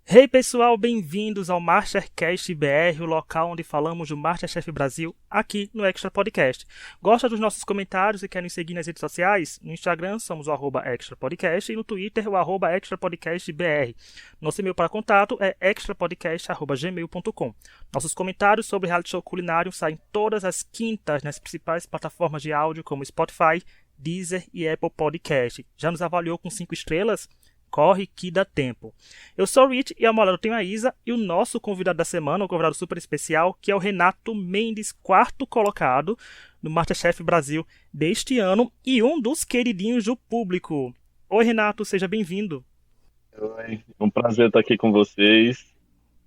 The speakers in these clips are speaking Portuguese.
Hey pessoal, bem-vindos ao MasterCast BR, o local onde falamos do MasterChef Brasil, aqui no Extra Podcast. Gosta dos nossos comentários e quer nos seguir nas redes sociais? No Instagram somos o @extrapodcast e no Twitter o @extrapodcastbr. Nosso e-mail para contato é extrapodcast@gmail.com. Nossos comentários sobre reality show culinário saem todas as quintas nas principais plataformas de áudio como Spotify, Deezer e Apple Podcast. Já nos avaliou com 5 estrelas? Corre que dá tempo. Eu sou o Rich e ao meu lado tenho a Isa e o nosso convidado da semana, um convidado super especial, que é o Renato Mendes, quarto colocado no MasterChef Brasil deste ano e um dos queridinhos do público. Oi, Renato, seja bem-vindo. Oi, um prazer estar aqui com vocês.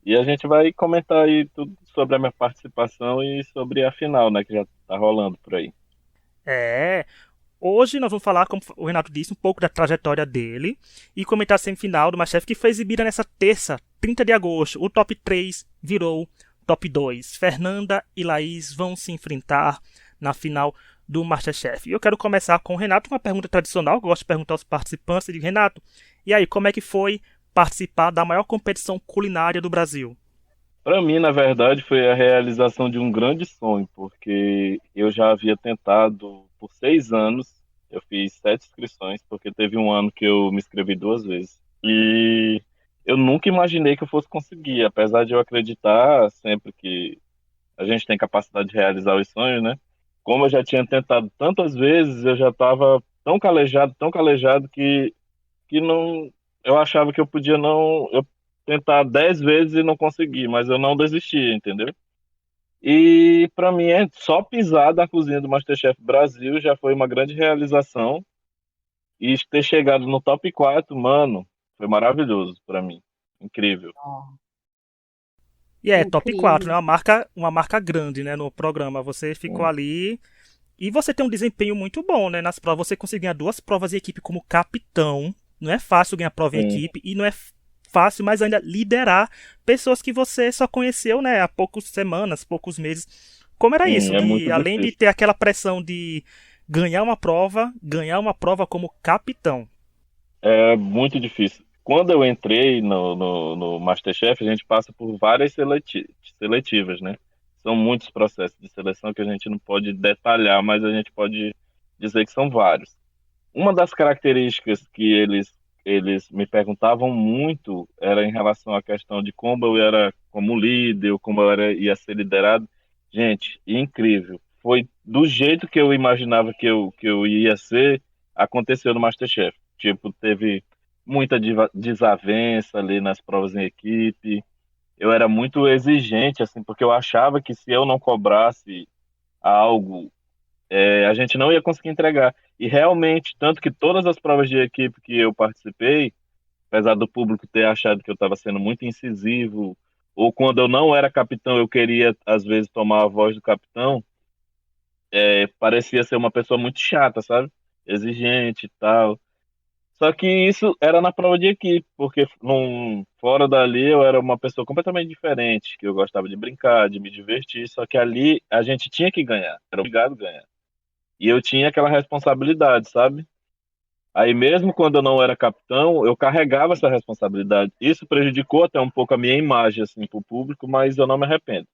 E a gente vai comentar aí tudo sobre a minha participação e sobre a final, né, que já tá rolando por aí. É, hoje nós vamos falar, como o Renato disse, um pouco da trajetória dele e comentar a semifinal do MasterChef que foi exibida nessa terça, 30 de agosto. O top 3 virou top 2. Fernanda e Laís vão se enfrentar na final do MasterChef. E eu quero começar com o Renato, uma pergunta tradicional, que eu gosto de perguntar aos participantes. Eu digo, Renato, e aí, como é que foi participar da maior competição culinária do Brasil? Para mim, na verdade, foi a realização de um grande sonho, porque eu já havia tentado por 6 anos, eu fiz 7 inscrições, porque teve um ano que eu me inscrevi 2 vezes. E eu nunca imaginei que eu fosse conseguir, apesar de eu acreditar sempre que a gente tem capacidade de realizar os sonhos, né? Como eu já tinha tentado tantas vezes, eu já estava tão calejado que não, eu achava que eu podia não, eu tentar 10 vezes e não conseguir, mas eu não desistia, entendeu? E para mim é só pisar na cozinha do MasterChef Brasil já foi uma grande realização e ter chegado no top 4, mano, foi maravilhoso para mim, incrível. Ó, E é, top 4, né? incrível. Uma marca grande, né, no programa. Você ficou Sim, ali. E você tem um desempenho muito bom, né? Nas provas, você conseguiu ganhar duas provas em equipe como capitão. Não é fácil ganhar prova em sim, equipe e não é fácil mais ainda liderar pessoas que você só conheceu, né, há poucas semanas, poucos meses. Como era isso? sim, é muito De além de difícil. ter aquela pressão de ganhar uma prova como capitão. É muito difícil. Quando eu entrei no MasterChef, a gente passa por várias seletivas, né? São muitos processos de seleção que a gente não pode detalhar, mas a gente pode dizer que são vários. Uma das características que eles me perguntavam muito era em relação à questão de como eu era como líder, ou como ia ser liderado. Gente, incrível. Foi do jeito que eu imaginava que eu ia ser, aconteceu no MasterChef. Tipo, teve muita desavença ali nas provas em equipe. Eu era muito exigente, assim, porque eu achava que se eu não cobrasse algo, a gente não ia conseguir entregar. E realmente, tanto que todas as provas de equipe que eu participei, apesar do público ter achado que eu estava sendo muito incisivo, ou quando eu não era capitão, eu queria, às vezes, tomar a voz do capitão, parecia ser uma pessoa muito chata, sabe? Exigente e tal. Só que isso era na prova de equipe, porque fora dali eu era uma pessoa completamente diferente, que eu gostava de brincar, de me divertir, só que ali a gente tinha que ganhar, era obrigado a ganhar. E eu tinha aquela responsabilidade, sabe? Aí mesmo quando eu não era capitão, eu carregava essa responsabilidade. Isso prejudicou até um pouco a minha imagem assim para o público, mas eu não me arrependo.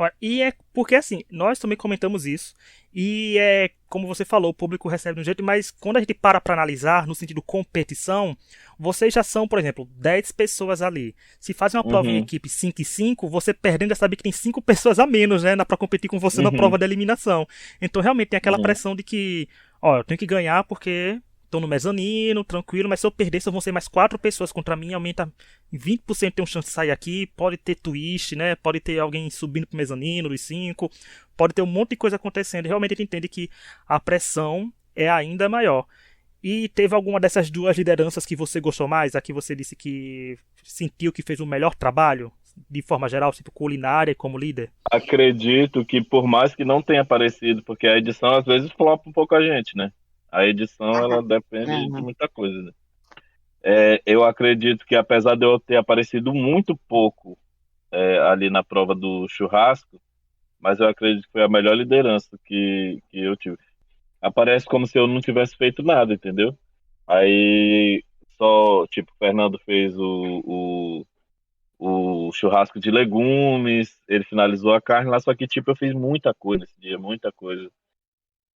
Olha, e é porque assim, nós também comentamos isso, e é como você falou, o público recebe de um jeito, mas quando a gente para analisar no sentido competição, vocês já são, por exemplo, 10 pessoas ali. Se fazem uma prova em Uhum, equipe 5 e 5, você perdendo já sabe que tem 5 pessoas a menos, né, para competir com você na prova uhum, da eliminação. Então realmente tem aquela uhum. pressão de que, ó, eu tenho que ganhar porque estou no mezanino, tranquilo, mas se eu perder, só vão ser mais 4 pessoas contra mim, aumenta em 20% tem um chance de sair aqui, pode ter twist, né? Pode ter alguém subindo pro mezanino dos 5, pode ter um monte de coisa acontecendo. E realmente ele entende que a pressão é ainda maior. E teve alguma dessas duas lideranças que você gostou mais? A que você disse que sentiu que fez o melhor trabalho, de forma geral, tipo culinária como líder? Acredito que por mais que não tenha aparecido, porque a edição às vezes flopa um pouco a gente, né? A edição ela depende de Aham. muita coisa, né? Eu acredito que apesar de eu ter aparecido muito pouco ali na prova do churrasco, mas eu acredito que foi a melhor liderança que eu tive. Aparece como se eu não tivesse feito nada, entendeu? Aí só, tipo, o Fernando fez o churrasco de legumes, ele finalizou a carne lá, só que tipo eu fiz muita coisa nesse dia, muita coisa.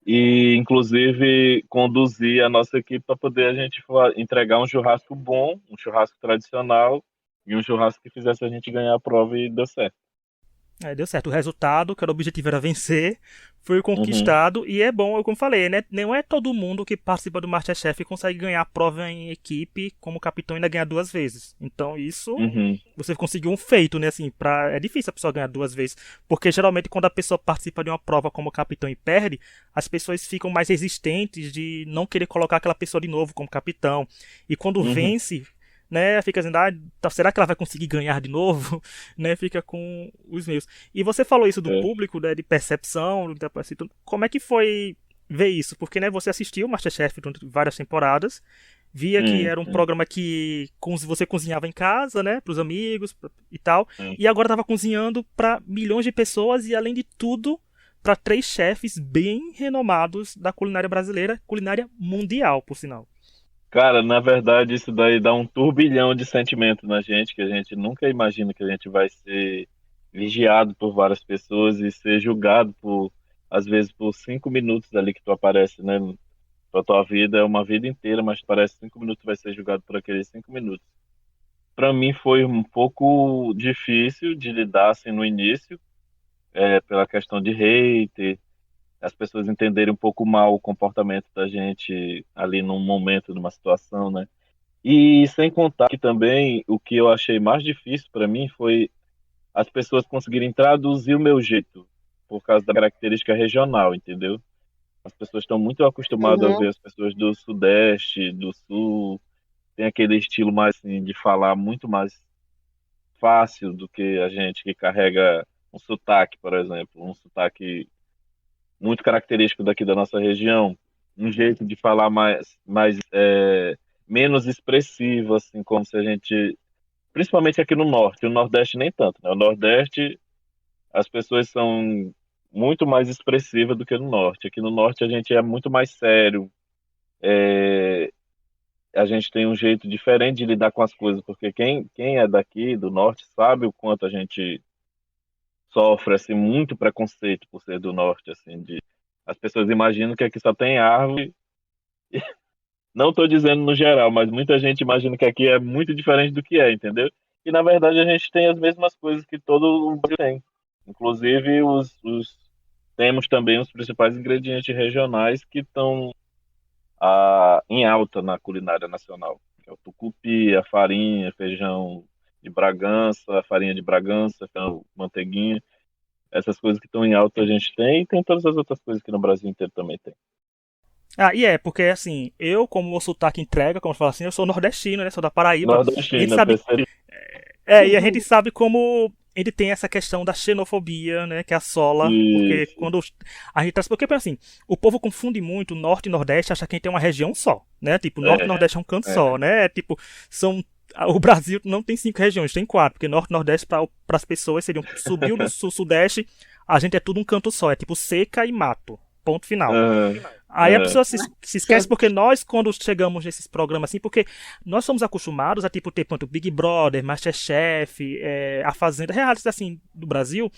E inclusive conduzi a nossa equipe para poder a gente entregar um churrasco bom, um churrasco tradicional e um churrasco que fizesse a gente ganhar a prova e deu certo. Deu certo. O resultado, que era o objetivo era vencer, foi Uhum, conquistado. E é bom, como eu falei, né? Não é todo mundo que participa do MasterChef e consegue ganhar a prova em equipe como capitão e ainda ganhar duas vezes. Então isso, uhum, você conseguiu um feito, né? Assim, é difícil a pessoa ganhar duas vezes. Porque geralmente quando a pessoa participa de uma prova como capitão e perde, as pessoas ficam mais resistentes de não querer colocar aquela pessoa de novo como capitão. E quando uhum. vence, né, fica dizendo, será que ela vai conseguir ganhar de novo? Né, fica com os meios. E você falou isso do É. público, né, de percepção, como é que foi ver isso? Porque, né, você assistiu o MasterChef durante várias temporadas, via que Sim, era um sim, programa que você cozinhava em casa, né, para os amigos e tal, sim. e agora estava cozinhando para milhões de pessoas e, além de tudo, para três chefes bem renomados da culinária brasileira, culinária mundial, por sinal. Cara, na verdade, isso daí dá um turbilhão de sentimentos na gente, que a gente nunca imagina que a gente vai ser vigiado por várias pessoas e ser julgado por, às vezes, por 5 minutos ali que tu aparece, né? Pra tua vida é uma vida inteira, mas parece 5 minutos vai ser julgado por aqueles 5 minutos. Para mim foi um pouco difícil de lidar assim no início, pela questão de hate, as pessoas entenderem um pouco mal o comportamento da gente ali num momento, numa situação, né? E sem contar que também o que eu achei mais difícil para mim foi as pessoas conseguirem traduzir o meu jeito por causa da característica regional, entendeu? As pessoas estão muito acostumadas a ver Uhum. as pessoas do Sudeste, do Sul, tem aquele estilo mais assim, de falar muito mais fácil do que a gente que carrega um sotaque, por exemplo, um sotaque muito característico daqui da nossa região, um jeito de falar menos expressivo, assim, como se a gente, principalmente aqui no Norte, o Nordeste nem tanto, né? O Nordeste, as pessoas são muito mais expressivas do que no Norte. Aqui no Norte a gente é muito mais sério, a gente tem um jeito diferente de lidar com as coisas, porque quem é daqui, do Norte, sabe o quanto a gente sofre, assim, muito preconceito por ser do Norte, assim, as pessoas imaginam que aqui só tem árvore. Não estou dizendo no geral, mas muita gente imagina que aqui é muito diferente do que é, entendeu? E na verdade a gente tem as mesmas coisas que todo o Brasil tem. Inclusive temos também os principais ingredientes regionais que estão em alta na culinária nacional, que é o tucupi, a farinha, feijão de Bragança, a farinha de Bragança, feijão, manteiguinha. Essas coisas que estão em alta a gente tem, e tem todas as outras coisas que no Brasil inteiro também tem. E porque assim, eu, como o sotaque entrega, como eu falo assim, eu sou nordestino, né? Sou da Paraíba. E a gente Nordestina, sabe. percebe? E a gente sabe como ele tem essa questão da xenofobia, né? Que assola. Porque Isso. quando a gente traz. Porque, assim, o povo confunde muito Norte e Nordeste, acha que a gente tem uma região só, né? Tipo, Norte e É, Nordeste é um canto é. só, né? Tipo, são. O Brasil não tem 5 regiões, tem 4, porque Norte e Nordeste para as pessoas seriam subiu do sul, Sudeste, a gente é tudo um canto só, é tipo seca e mato. Ponto final. Aham, Aí a é. pessoa se esquece porque nós, quando chegamos nesses programas assim, porque nós somos acostumados a tipo ter pronto, Big Brother, Masterchef, A Fazenda, realities assim do Brasil,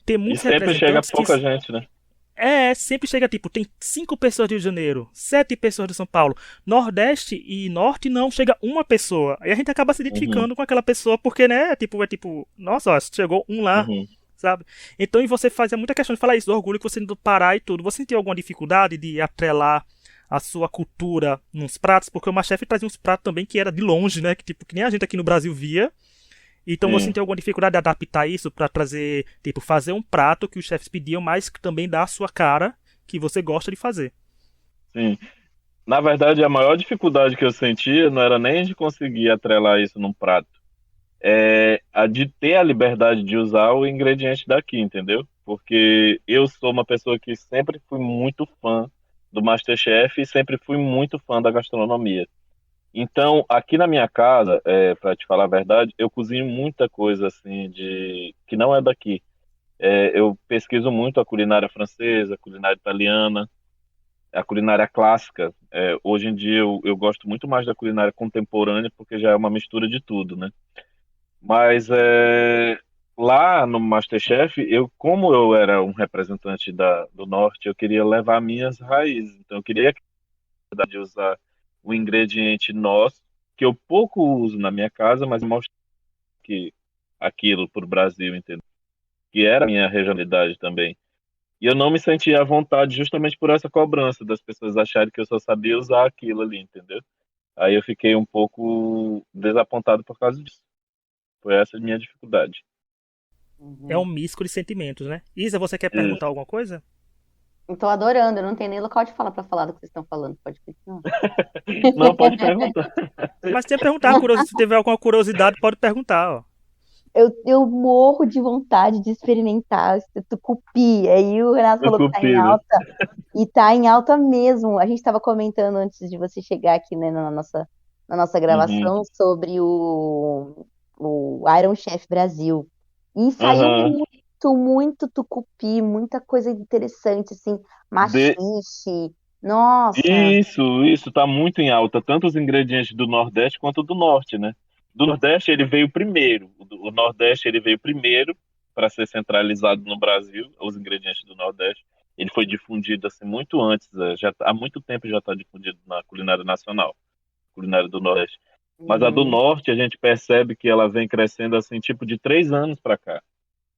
ter E muitos sempre chega representantes que pouca gente, né? sempre chega tipo, tem 5 pessoas do Rio de Janeiro, 7 pessoas de São Paulo, Nordeste e Norte não, chega uma pessoa. Aí a gente acaba se Uhum, identificando com aquela pessoa porque, né, tipo, nossa, ó, chegou um lá, uhum. sabe? Então, e você fazia muita questão de falar isso, do orgulho que você tem do Pará e tudo. Você sentiu alguma dificuldade de atrelar a sua cultura nos pratos? Porque o Masterchef trazia uns pratos também que era de longe, né? Que, tipo, que nem a gente aqui no Brasil via. Então você Sim, sentiu alguma dificuldade de adaptar isso para trazer, tipo, fazer um prato que os chefes pediam, mas que também dá a sua cara que você gosta de fazer. sim. Na verdade, a maior dificuldade que eu sentia não era nem de conseguir atrelar isso num prato, é a de ter a liberdade de usar o ingrediente daqui, entendeu? Porque eu sou uma pessoa que sempre fui muito fã do MasterChef e sempre fui muito fã da gastronomia. Então, aqui na minha casa, para te falar a verdade, eu cozinho muita coisa assim de que não é daqui. Eu pesquiso muito a culinária francesa, a culinária italiana, a culinária clássica. Hoje em dia eu gosto muito mais da culinária contemporânea porque já é uma mistura de tudo, né? Mas lá no MasterChef, como eu era um representante do Norte, eu queria levar minhas raízes. Então, eu queria de usar o ingrediente nosso, que eu pouco uso na minha casa, mas mostrar que aquilo para o Brasil, entendeu? Que era a minha regionalidade também. E eu não me sentia à vontade justamente por essa cobrança das pessoas acharem que eu só sabia usar aquilo ali, entendeu? Aí eu fiquei um pouco desapontado por causa disso. Foi essa a minha dificuldade. É um Uhum. misto de sentimentos, né? Isa, você quer perguntar Isso. alguma coisa? Eu tô adorando, eu não tenho nem local de fala pra falar do que vocês estão falando. Pode continuar. Não, pode perguntar. Mas tem que perguntar, se tiver alguma curiosidade, pode perguntar, ó. Eu morro de vontade de experimentar esse tucupi. Aí o Renato O falou que tá em cupido. alta, e tá em alta mesmo. A gente estava comentando antes de você chegar aqui, né, na nossa Uhum. gravação sobre o Iron Chef Brasil. E saiu Aham. muito tucupi, muita coisa interessante, assim, De... maxixe. Nossa. Isso, tá muito em alta, tanto os ingredientes do Nordeste quanto do Norte, né? Do Nordeste ele veio primeiro. O Nordeste ele veio primeiro para ser centralizado no Brasil, os ingredientes do Nordeste. Ele foi difundido assim muito antes, há muito tempo já está difundido na culinária nacional, culinária do Nordeste. Mas a do Uhum, Norte a gente percebe que ela vem crescendo assim, tipo de 3 anos para cá,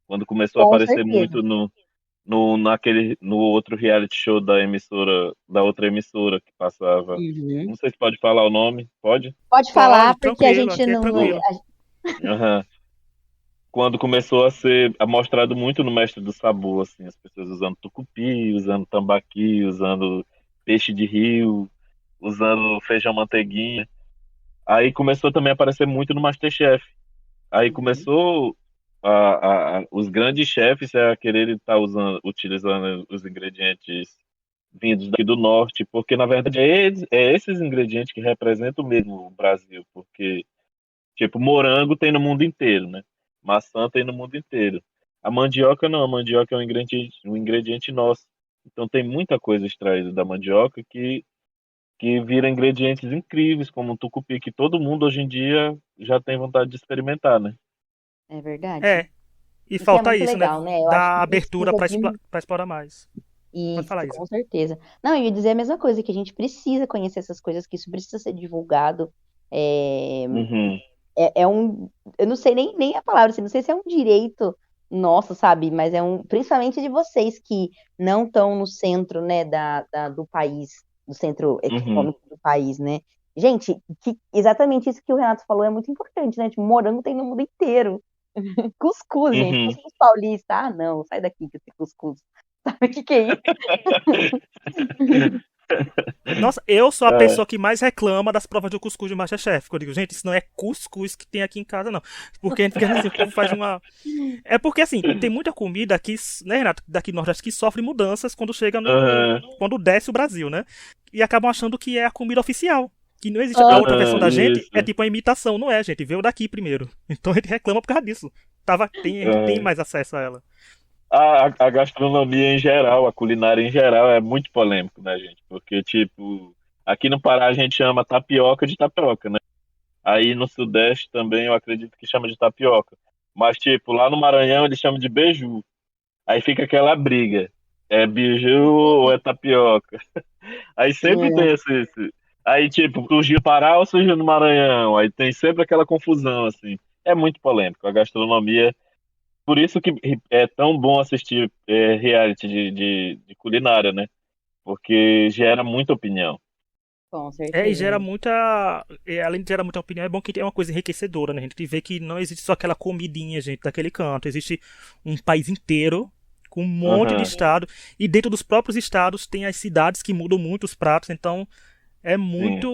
quando começou a com aparecer certeza. muito no outro reality show da emissora, da outra emissora que passava. Uhum. Não sei se pode falar o nome, pode? Pode falar, Pode, porque a tranquilo, gente aqui é não. O, tranquilo. aham. Quando começou a mostrado muito no Mestre do Sabor, assim, as pessoas usando tucupi, usando tambaqui, usando peixe de rio, usando feijão manteiguinha. Aí começou também a aparecer muito no MasterChef. Aí Uhum. começou os grandes chefes a querer estar utilizando os ingredientes vindos daqui do norte, porque na verdade é esses ingredientes que representam mesmo o Brasil, porque tipo morango tem no mundo inteiro, né? Maçã tem no mundo inteiro. A mandioca não, a mandioca é um ingrediente nosso. Então tem muita coisa extraída da mandioca que vira ingredientes incríveis, como o tucupi, que todo mundo hoje em dia já tem vontade de experimentar, né? É verdade. É, e Isso é falta muito isso, né? legal, né? Eu acho que Dar abertura precisa para de explorar mais. Pode falar, isso, Isa. com certeza. Não, eu ia dizer a mesma coisa, que a gente precisa conhecer essas coisas, que isso precisa ser divulgado. É, Uhum, é um, eu não sei nem a palavra, assim, não sei se é um direito nosso, sabe? Mas é um, principalmente de vocês que não estão no centro, né, do país, do centro uhum. econômico do país, né? Gente, exatamente isso que o Renato falou é muito importante, né? Tipo, morango tem no mundo inteiro. Cuscuz, gente, Uhum. cuscuz paulista. Ah, não, sai daqui que esse cuscuz. Sabe o que que é isso? Nossa, eu sou a É, pessoa que mais reclama das provas do cuscuz do MasterChef. Eu digo, gente, isso não é cuscuz que tem aqui em casa, não. Porque a gente fica assim, o povo faz uma. É porque assim, tem muita comida aqui, né, Renato, daqui no Nordeste, que sofre mudanças quando chega no. aham, Quando desce o Brasil, né? E acabam achando que é a comida oficial. Que não existe. A outra versão aham, da gente é isso. tipo uma imitação, não é, gente? Veio daqui primeiro. Então a gente reclama por causa disso. A gente tem Aham. mais acesso a ela. A gastronomia em geral, a culinária em geral é muito polêmico, né, gente? Porque, tipo, aqui no Pará a gente chama tapioca de tapioca, né? Aí no Sudeste também eu acredito que chama de tapioca. Mas, tipo, lá no Maranhão eles chamam de beiju. Aí fica aquela briga. É beiju ou é tapioca? Aí sempre tem É, esse. Aí, tipo, surgiu no Pará ou surgiu no Maranhão? Aí tem sempre aquela confusão, assim. É muito polêmico. A gastronomia. Por isso que é tão bom assistir reality de culinária, né? Porque gera muita opinião. com É, e certeza. gera muita. Além de gerar muita opinião, é bom que é uma coisa enriquecedora, né? A gente vê que não existe só aquela comidinha, gente, daquele canto. Existe um país inteiro, com um monte de Aham, estado. E dentro dos próprios estados tem as cidades que mudam muito os pratos. Então é sim.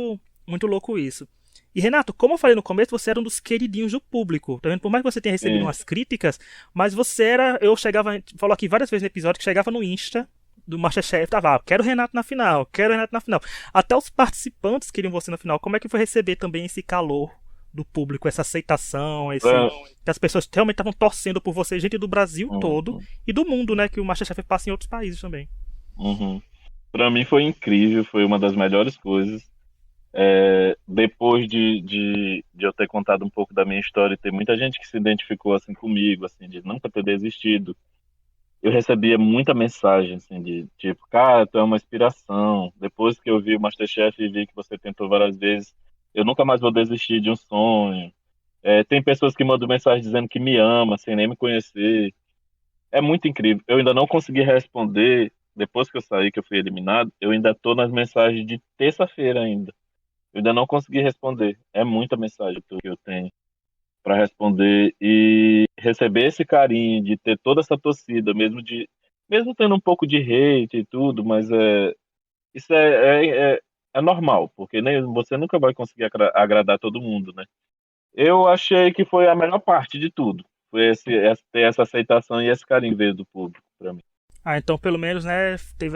muito louco isso. E Renato, como eu falei no começo, você era um dos queridinhos do público. Tá vendo? Por mais que você tenha recebido Sim. umas críticas, mas você era. Eu chegava. Falou aqui várias vezes no episódio que chegava no Insta do MasterChef, tava, quero o Renato na final, quero o Renato na final. Até os participantes queriam você na final. Como é que foi receber também esse calor do público, essa aceitação, esse Pra, que as pessoas realmente estavam torcendo por você, gente do Brasil todo uhum, e do mundo, né, que o MasterChef passa em outros países também. uhum. Pra mim foi incrível, foi uma das melhores coisas. Depois de eu ter contado um pouco da minha história e ter muita gente que se identificou assim comigo, assim, de nunca ter desistido, eu recebia muita mensagem, assim, de tipo, cara, tu é uma inspiração. Depois que eu vi o MasterChef e vi que você tentou várias vezes, eu nunca mais vou desistir de um sonho. Tem pessoas que mandam mensagem dizendo que me ama, sem nem me conhecer. É muito incrível. Eu ainda não consegui responder, depois que eu saí, que eu fui eliminado, eu ainda tô nas mensagens de terça-feira ainda. Eu ainda não consegui responder. É muita mensagem que eu tenho para responder e receber esse carinho de ter toda essa torcida, mesmo tendo um pouco de hate e tudo, mas isso é normal, porque nem você nunca vai conseguir agradar todo mundo, né? Eu achei que foi a melhor parte de tudo. Foi ter essa aceitação e esse carinho veio do público para mim. Ah, então pelo menos, né, tem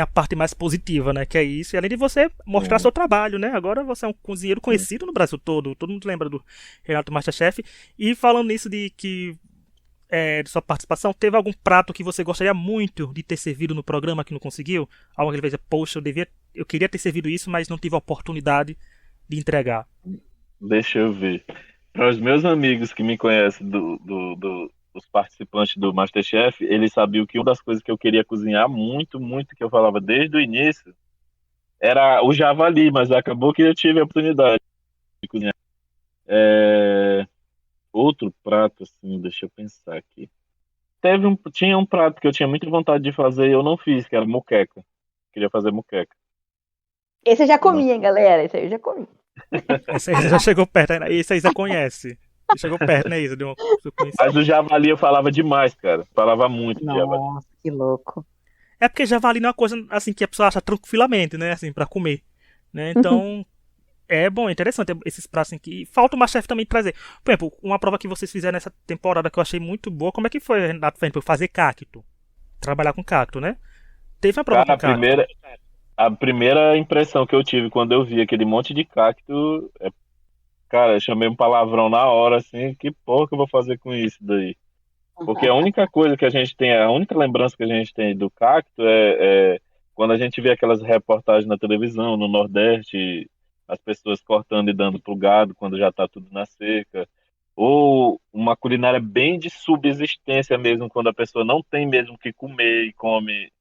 a parte mais positiva, né, que é isso. E além de você mostrar seu trabalho, né, agora você é um cozinheiro conhecido no Brasil todo mundo lembra do Renato Masterchef. E falando nisso de sua participação, teve algum prato que você gostaria muito de ter servido no programa que não conseguiu? Algo que ele fez, poxa, eu queria ter servido isso, mas não tive a oportunidade de entregar. Deixa eu ver. Para os meus amigos que me conhecem os participantes do MasterChef, eles sabiam que uma das coisas que eu queria cozinhar muito, muito, que eu falava desde o início, era o javali, mas acabou que eu tive a oportunidade de cozinhar. É, Outro prato, assim, deixa eu pensar aqui. Tinha um prato que eu tinha muita vontade de fazer e eu não fiz, que era moqueca. Queria fazer moqueca. Esse eu já Eu não comi, hein, galera? Esse aí eu já comi. Esse aí já chegou perto, né? Esse aí você conhece. Você chegou perto, né, Isa? Mas o javali eu falava demais, cara. Falava muito de javali. Nossa, que louco. É porque javali não é uma coisa assim que a pessoa acha tranquilamente, né? Assim, pra comer. Né? Então, é bom, é interessante esses pratos assim que. Falta o Masterchef também trazer. Por exemplo, uma prova que vocês fizeram nessa temporada que eu achei muito boa, como é que foi, Renato, por exemplo, fazer cacto? Trabalhar com cacto, né? Teve uma prova Cara, com cacto. a primeira impressão que eu tive quando eu vi aquele monte de cacto, cara, eu chamei um palavrão na hora, assim, que porra que eu vou fazer com isso daí? Porque a única coisa que a gente tem, a única lembrança que a gente tem do cacto é quando a gente vê aquelas reportagens na televisão, no Nordeste, as pessoas cortando e dando pro gado quando já tá tudo na seca. Ou uma culinária bem de subsistência mesmo, quando a pessoa não tem mesmo o que comer e come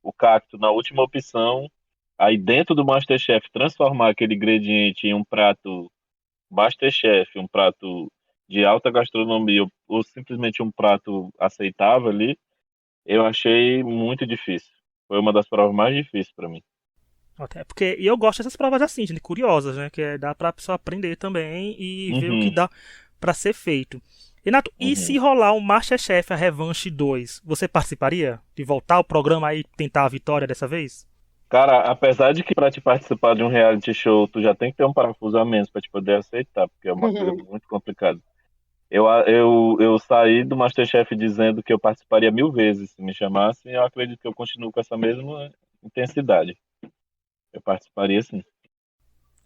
o cacto na última opção. Aí dentro do MasterChef transformar aquele ingrediente em um prato MasterChef, um prato de alta gastronomia ou simplesmente um prato aceitável ali, eu achei muito difícil. Foi uma das provas mais difíceis para mim. Até porque, e eu gosto dessas provas assim, gente, curiosas, né? Que dá pra pessoa aprender também e ver o que Uhum, dá pra ser feito. Renato, e se uhum. rolar um Masterchef a Revanche 2, você participaria? De voltar ao programa e tentar a vitória dessa vez? Cara, apesar de que para te participar de um reality show, tu já tem que ter um parafuso a menos para te poder aceitar, porque é uma coisa muito complicada. Eu saí do MasterChef dizendo que eu participaria 1000 vezes se me chamassem, e eu acredito que eu continuo com essa mesma intensidade. Eu participaria sim.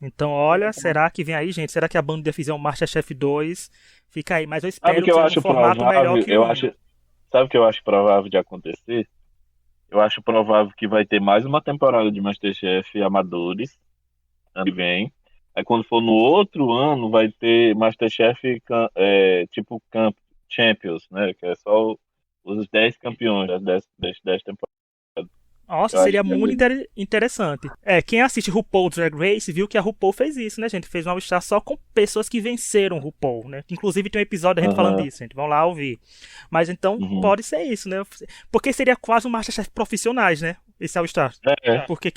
Então, olha, será que vem aí, gente? Será que a banda fizer um Masterchef 2? Fica aí, mas eu Sabe o espero que que eu seja num acho formato melhor provável? que um. Sabe o que eu acho provável de acontecer? Eu acho provável que vai ter mais uma temporada de MasterChef Amadores ano que vem. Aí quando for no outro ano, vai ter MasterChef tipo Camp Champions, né? Que é só os 10 campeões das 10 temporadas. Nossa, Eu acho seria que é muito mesmo. interessante. Quem assiste RuPaul Drag Race viu que a RuPaul fez isso, né, gente? Fez um All-Star só com pessoas que venceram o RuPaul, né? Inclusive tem um episódio da gente falando Aham, disso, gente. Vão lá ouvir. Mas então uhum. pode ser isso, né? Porque seria quase um Masterchef profissionais, né? Esse All-Star. É, Porque isso.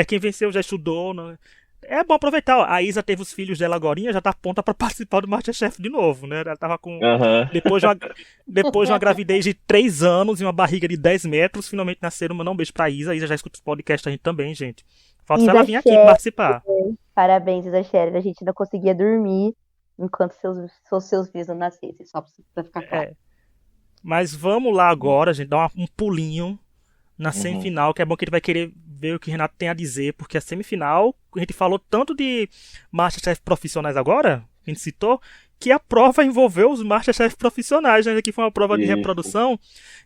quem venceu já estudou, né? É bom aproveitar, ó. A Isa teve os filhos dela agorinha, já tá pronta pra participar do Masterchef de novo, né? Ela tava com. Aham. Depois de uma, depois de uma gravidez de 3 anos e uma barriga de 10 metros, finalmente nasceram. Mandar um beijo pra Isa. A Isa já escuta os podcasts da gente também, gente. Falta só ela Isa vir aqui Scherer, participar. parabéns, Isa Scherer. A gente não conseguia dormir enquanto seus filhos não nascessem, só pra ficar claro. Mas vamos lá agora, gente, dar um pulinho na Uhum. semifinal, que é bom que ele vai querer ver o que o Renato tem a dizer, porque a semifinal, a gente falou tanto de Masterchef profissionais agora, a gente citou, que a prova envolveu os Masterchef profissionais, né? Que foi uma prova de Isso. reprodução,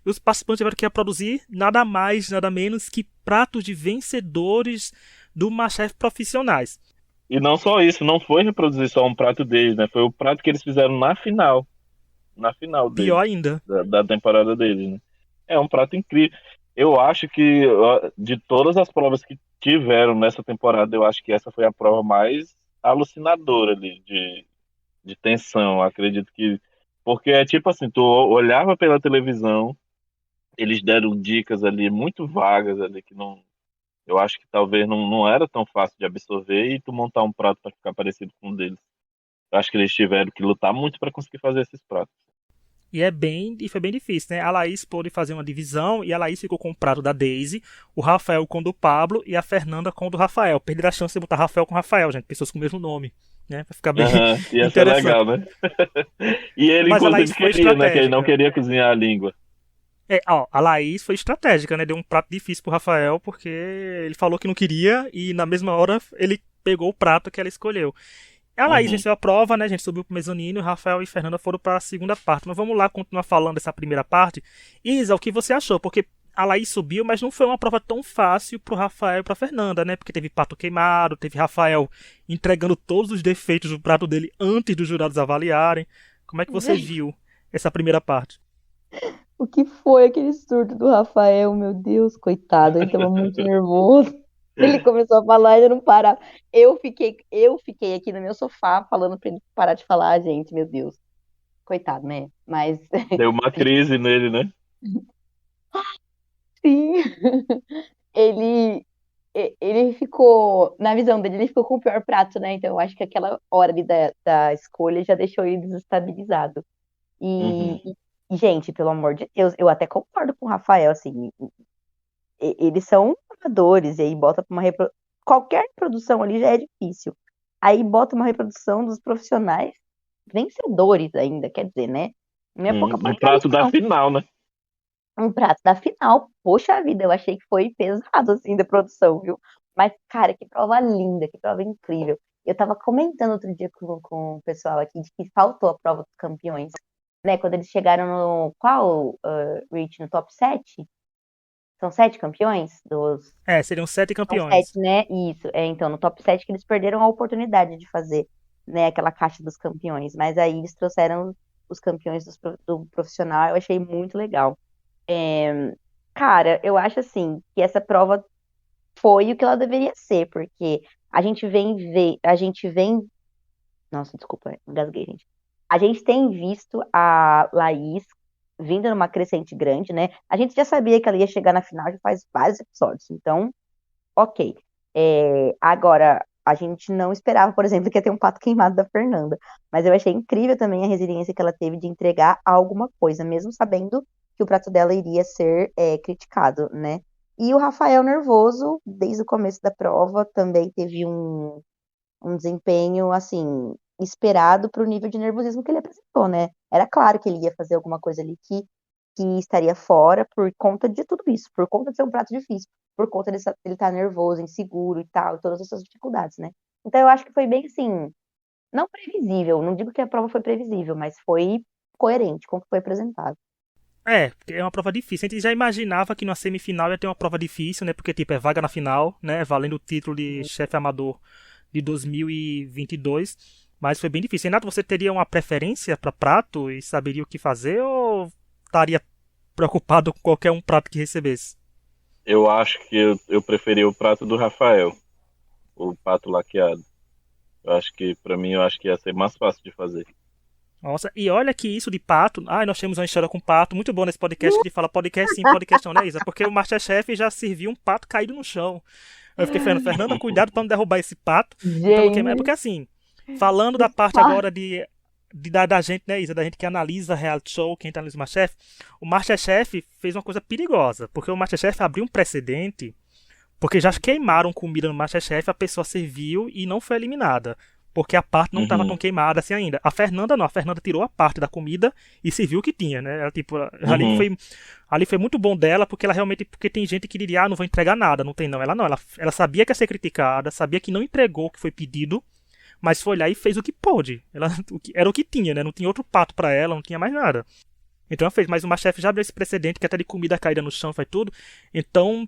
e os participantes tiveram que reproduzir nada mais, nada menos que pratos de vencedores do Masterchef profissionais. E não só isso, não foi reproduzir só um prato deles, né? Foi o prato que eles fizeram na final Pior deles, ainda. da temporada deles, né? É um prato incrível. Eu acho que ó, de todas as provas que tiveram nessa temporada, eu acho que essa foi a prova mais alucinadora ali de tensão. Eu acredito que. Porque é tipo assim, tu olhava pela televisão, eles deram dicas ali muito vagas ali que não. Eu acho que talvez não era tão fácil de absorver e tu montar um prato para ficar parecido com um deles. Eu acho que eles tiveram que lutar muito para conseguir fazer esses pratos. E foi bem difícil, né? A Laís pôde fazer uma divisão e a Laís ficou com o prato da Daisy, o Rafael com o do Pablo e a Fernanda com o do Rafael. Perderam a chance de botar Rafael com Rafael, gente, pessoas com o mesmo nome, né? Pra ficar bem Aham, ia ser interessante. legal, né? E ele, Mas a inclusive, Laís foi queria, né? Que ele não estratégica. queria cozinhar a língua. A Laís foi estratégica, né? Deu um prato difícil pro Rafael porque ele falou que não queria e na mesma hora ele pegou o prato que ela escolheu. A Laís Uhum. venceu a prova, né? A gente subiu pro mezanino e Rafael e Fernanda foram para a segunda parte. Mas vamos lá continuar falando dessa primeira parte. Isa, o que você achou? Porque a Laís subiu, mas não foi uma prova tão fácil pro Rafael e pra Fernanda, né? Porque teve pato queimado, teve Rafael entregando todos os defeitos do prato dele antes dos jurados avaliarem. Como é que você viu essa primeira parte? O que foi aquele surto do Rafael? Meu Deus, coitado, ele tava muito nervoso. Ele começou a falar e eu não parava. Eu fiquei aqui no meu sofá falando pra ele parar de falar, gente, meu Deus. Coitado, né? Mas Deu uma crise nele, né? sim, ele ele ficou, na visão dele, ele ficou com o pior prato, né? Então eu acho que aquela hora ali da escolha já deixou ele desestabilizado. E, Uhum. e, gente, pelo amor de Deus, eu até concordo com o Rafael, assim, eles são amadores, e aí bota pra uma qualquer reprodução ali já é difícil. Aí bota uma reprodução dos profissionais vencedores ainda, quer dizer, né? Não é pouca Um porcaria, prato da não. final, né? Um prato da final, poxa vida, eu achei que foi pesado, assim, da produção, viu? Mas, cara, que prova linda, que prova incrível. Eu tava comentando outro dia com o pessoal aqui de que faltou a prova dos campeões, né? Quando eles chegaram no, qual, Rich, no top 7? São 7 campeões dos. Seriam sete São campeões. 7, né? Isso. Então, no top 7 que eles perderam a oportunidade de fazer, né, aquela caixa dos campeões. Mas aí eles trouxeram os campeões do profissional, eu achei muito legal. Cara, eu acho assim que essa prova foi o que ela deveria ser, porque a gente vem, nossa, desculpa, engasguei, gente. A gente tem visto a Laís vindo numa crescente grande, né? A gente já sabia que ela ia chegar na final já faz vários episódios, então ok. Agora, a gente não esperava, por exemplo, que ia ter um pato queimado da Fernanda. Mas eu achei incrível também a resiliência que ela teve de entregar alguma coisa, mesmo sabendo que o prato dela iria ser criticado, né? E o Rafael nervoso, desde o começo da prova, também teve um desempenho, assim, esperado para o nível de nervosismo que ele apresentou, né? Era claro que ele ia fazer alguma coisa ali que estaria fora por conta de tudo isso, por conta de ser um prato difícil, por conta de ele estar nervoso, inseguro e tal, todas essas dificuldades, né? Então eu acho que foi bem assim, não previsível, não digo que a prova foi previsível, mas foi coerente com o que foi apresentado. Porque é uma prova difícil. A gente já imaginava que na semifinal ia ter uma prova difícil, né? Porque, tipo, é vaga na final, né? Valendo o título de chefe amador de 2022. Mas foi bem difícil. Renato, você teria uma preferência para prato e saberia o que fazer ou estaria preocupado com qualquer um prato que recebesse? Eu acho que eu preferi o prato do Rafael, o pato laqueado. Eu acho que, pra mim, eu acho que ia ser mais fácil de fazer. Nossa, e olha que isso de pato. Ai, nós temos uma história com pato. Muito bom nesse podcast que ele fala podcast sim, podcast não, né, Isa? Porque o Masterchef já serviu um pato caído no chão. Eu fiquei falando, Fernanda, cuidado pra não derrubar esse pato e pra não queimar. É porque Gente, assim, falando da parte ah, agora da gente, né, Isa? Da gente que analisa reality show, quem tá no Masterchef. O Masterchef fez uma coisa perigosa. Porque o Masterchef abriu um precedente. Porque já queimaram comida no Masterchef, a pessoa serviu e não foi eliminada. Porque a parte não estava tão Uhum, queimada assim ainda. A Fernanda não, a Fernanda tirou a parte da comida e serviu o que tinha, né? Ela, tipo, uhum, ali foi muito bom dela, porque ela realmente. Porque tem gente que diria, não vou entregar nada, não tem não. Ela não, ela sabia que ia ser criticada, sabia que não entregou o que foi pedido, mas foi lá e fez o que pôde. Ela, era o que tinha, né? Não tinha outro pato pra ela, não tinha mais nada. Então ela fez, mas o Masterchef já abriu esse precedente que até de comida caída no chão faz tudo. Então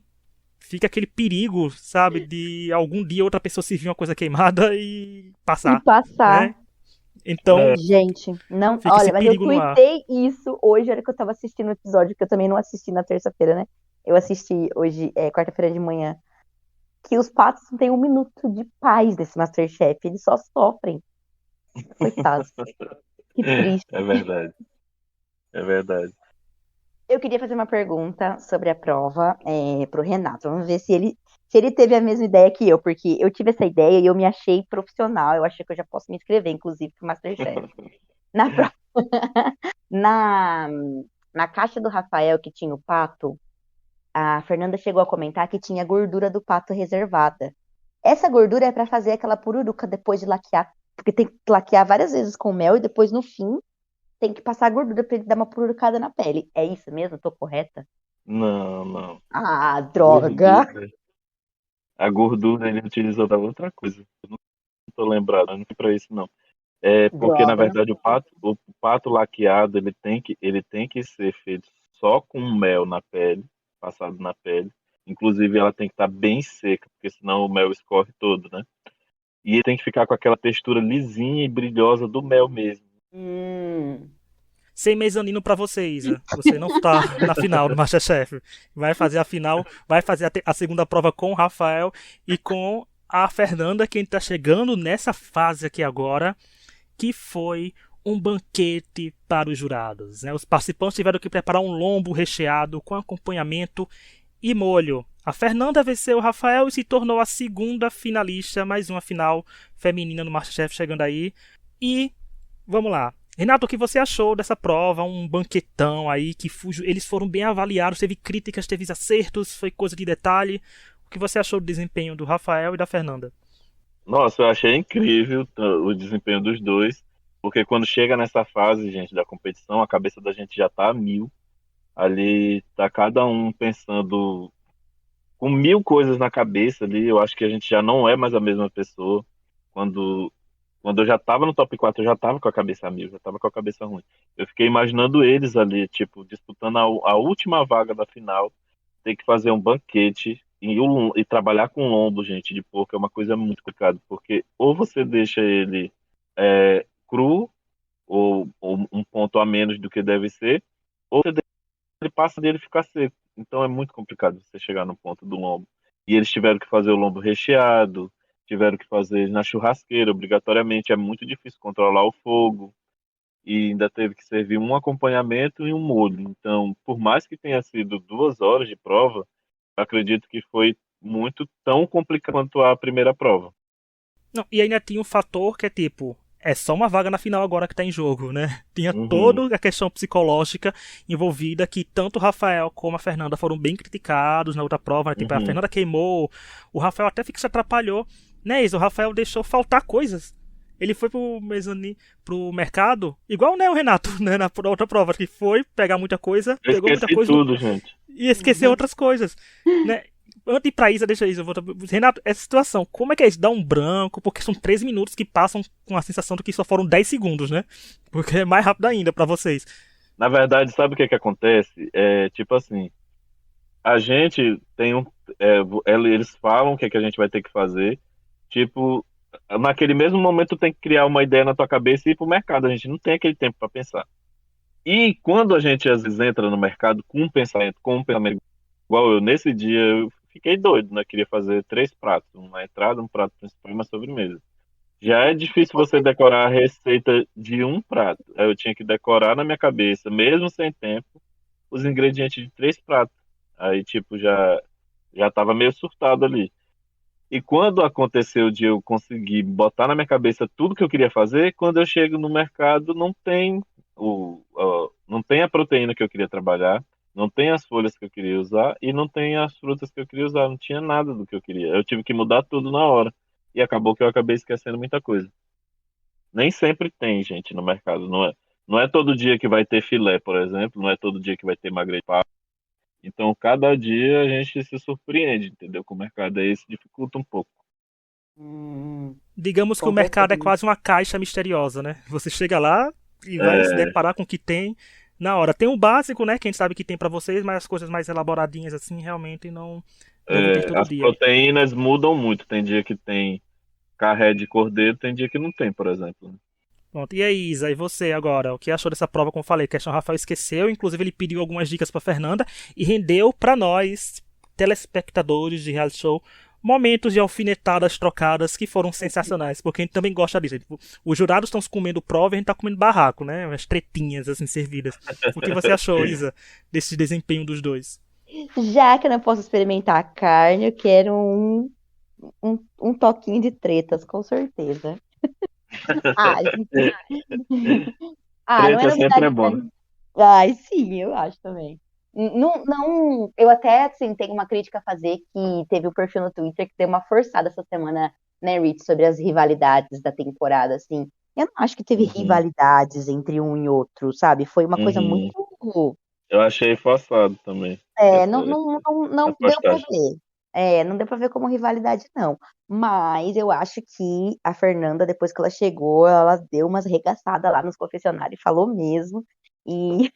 fica aquele perigo, sabe, de algum dia outra pessoa servir uma coisa queimada e E passar, passar. né? Então, Gente, não. fica esse Olha, mas eu perigo no ar. tuitei isso hoje, era que eu tava assistindo o episódio, que eu também não assisti na terça-feira, né? Eu assisti hoje, quarta-feira de manhã, que os patos não têm um minuto de paz nesse MasterChef, eles só sofrem. Coitados. Que triste. É verdade, é verdade. Eu queria fazer uma pergunta sobre a prova pro Renato. Vamos ver se ele teve a mesma ideia que eu, porque eu tive essa ideia e eu me achei profissional. Eu achei que eu já posso me inscrever, inclusive, pro MasterChef. Na, pro- na, na caixa do Rafael, que tinha o pato, a Fernanda chegou a comentar que tinha gordura do pato reservada. Essa gordura é para fazer aquela pururuca depois de laquear, porque tem que laquear várias vezes com mel e depois, no fim, tem que passar a gordura para ele dar uma pururucada na pele. É isso mesmo? Tô correta? Não, não. Ah, A droga! gordura, a gordura ele utilizou para outra coisa. Eu não tô lembrado, não foi para isso não. É porque na Droga. verdade o pato laqueado ele tem que ser feito só com mel na pele, passado na pele. Inclusive ela tem que estar bem seca, porque senão o mel escorre todo, né? E ele tem que ficar com aquela textura lisinha e brilhosa do mel mesmo. Hum. Sem mezanino pra você, Isa. Você não tá na final do MasterChef. Vai fazer a final, vai fazer a segunda prova com o Rafael e com a Fernanda, que tá chegando nessa fase aqui agora, que foi um banquete para os jurados, né? Os participantes tiveram que preparar um lombo recheado com acompanhamento e molho. A Fernanda venceu o Rafael e se tornou a segunda finalista, mais uma final feminina no MasterChef chegando aí. E vamos lá. Renato, o que você achou dessa prova? Um banquetão aí que eles foram bem avaliados, teve críticas, teve acertos, foi coisa de detalhe. O que você achou do desempenho do Rafael e da Fernanda? Nossa, eu achei incrível o desempenho dos dois, porque quando chega nessa fase, gente, da competição, a cabeça da gente já tá a mil. Ali tá cada um pensando com mil coisas na cabeça ali. Eu acho que a gente já não é mais a mesma pessoa. Quando, quando eu já tava no top 4 eu já tava com a cabeça a mil, já tava com a cabeça ruim. Eu fiquei imaginando eles ali, tipo, disputando a última vaga da final, ter que fazer um banquete e trabalhar com lombo, gente, de porco é uma coisa muito complicada, porque ou você deixa ele cru, ou um ponto a menos do que deve ser, ou você ele passa dele ficar seco. Então é muito complicado você chegar no ponto do lombo. E eles tiveram que fazer o lombo recheado, tiveram que fazer na churrasqueira, obrigatoriamente. É muito difícil controlar o fogo. E ainda teve que servir um acompanhamento e um molho. Então, por mais que tenha sido 2 horas de prova, eu acredito que foi muito tão complicado quanto a primeira prova. Não, e ainda tinha um fator que é tipo, é só uma vaga na final agora que tá em jogo, né? Tinha Uhum, toda a questão psicológica envolvida que tanto o Rafael como a Fernanda foram bem criticados na outra prova, né? Tipo, a uhum. Fernanda queimou, o Rafael até que se atrapalhou, né, Isa? O Rafael deixou faltar coisas. Ele foi pro mercado, igual, né, o Renato, né, na outra prova, que foi pegar muita coisa, Eu pegou muita esqueci coisa tudo, gente. e esqueceu outras coisas, né? Antes de ir pra Isa, deixa a Isa. Renato, essa situação, como é que é isso? Dá um branco, porque são 13 minutos que passam com a sensação de que só foram 10 segundos, né? Porque é mais rápido ainda pra vocês. Na verdade, sabe o que que acontece? É tipo assim, a gente tem um. Eles falam o que, é que a gente vai ter que fazer. Tipo, naquele mesmo momento tu tem que criar uma ideia na tua cabeça e ir pro mercado. A gente não tem aquele tempo para pensar. E quando a gente às vezes entra no mercado com um pensamento igual eu, nesse dia eu fiquei doido, né? Queria fazer 3 pratos, uma entrada, um prato principal e uma sobremesa. Já é difícil você decorar a receita de um prato. Aí eu tinha que decorar na minha cabeça, mesmo sem tempo, os ingredientes de 3 pratos. Aí, tipo, já tava meio surtado ali. E quando aconteceu de eu conseguir botar na minha cabeça tudo que eu queria fazer, quando eu chego no mercado, não tem a proteína que eu queria trabalhar, não tem as folhas que eu queria usar e não tem as frutas que eu queria usar. Não tinha nada do que eu queria. Eu tive que mudar tudo na hora. E acabou que eu acabei esquecendo muita coisa. Nem sempre tem, gente, no mercado. Não é todo dia que vai ter filé, por exemplo. Não é todo dia que vai ter magre de papo. Então, cada dia a gente se surpreende, entendeu? Com o mercado aí, isso dificulta um pouco. Hum, Digamos que o com mercado é certeza. quase uma caixa misteriosa, né? Você chega lá e vai se É, deparar com o que tem. na hora. Tem o básico, né, que a gente sabe que tem pra vocês, mas as coisas mais elaboradinhas assim realmente não devem ter todo As dia. proteínas mudam muito. Tem dia que tem carré de cordeiro, tem dia que não tem, por exemplo. Pronto. E aí, Isa, e você agora? O que achou dessa prova, como eu falei? Que o Rafael esqueceu, inclusive ele pediu algumas dicas pra Fernanda e rendeu pra nós, telespectadores de reality show, momentos de alfinetadas trocadas que foram sensacionais, porque a gente também gosta disso. Tipo, os jurados estão comendo prova e a gente tá comendo barraco, né? Umas tretinhas assim servidas. O que você achou, Isa, desse desempenho dos dois? Já que eu não posso experimentar a carne, eu quero um toquinho de tretas, com certeza. Ah, gente. Não é Treta sempre novidade é pra bom, né? mim. Ai, sim, eu acho também. Não, não, eu até, assim, tenho uma crítica a fazer que teve um perfil no Twitter que deu uma forçada essa semana, né, Rich, sobre as rivalidades da temporada, assim. Eu não acho que teve Uhum, rivalidades entre um e outro, sabe? Foi uma coisa muito. uhum. Eu achei forçado também Não, essa, não, não, a não deu pra postagem. ver. Não deu pra ver como rivalidade, não. Mas eu acho que a Fernanda, depois que ela chegou, ela deu umas regaçadas lá nos confessionários e falou mesmo. E